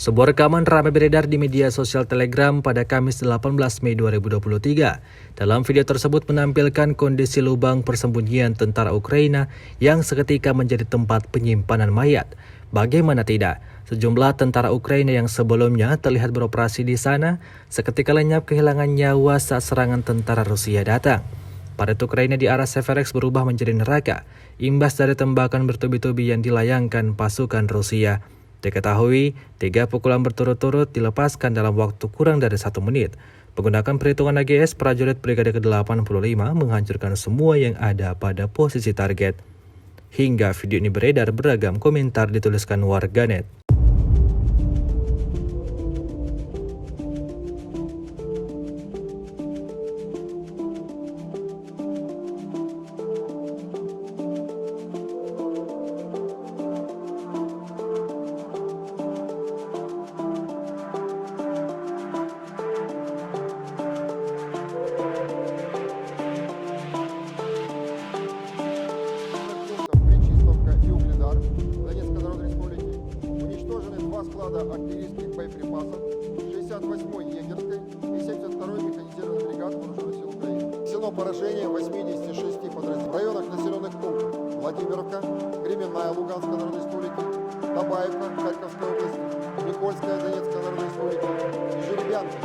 Sebuah rekaman ramai beredar di media sosial Telegram pada Kamis 18 Mei 2023. Dalam video tersebut menampilkan kondisi lubang persembunyian tentara Ukraina yang seketika menjadi tempat penyimpanan mayat. Bagaimana tidak, sejumlah tentara Ukraina yang sebelumnya terlihat beroperasi di sana seketika lenyap kehilangan nyawa saat serangan tentara Rusia datang. Parit Ukraina di arah Severex berubah menjadi neraka, imbas dari tembakan bertubi-tubi yang dilayangkan pasukan Rusia. Diketahui, 3 pukulan berturut-turut dilepaskan dalam waktu kurang dari 1 menit. Menggunakan perhitungan AGS, prajurit Brigade ke-85 menghancurkan semua yang ada pada posisi target. Hingga video ini beredar, beragam komentar dituliskan warganet. Склада артиллерийских боеприпасов 68-й егерской и 72-й механизированной бригады вооруженных сил Украины. Село поражение 86 подразделений. В районах населенных пунктов Владимировка, Кременная Луганской Народной Республики, Табаевка Харьковской области, Никольская Донецкой Народной Республики и Жеребянка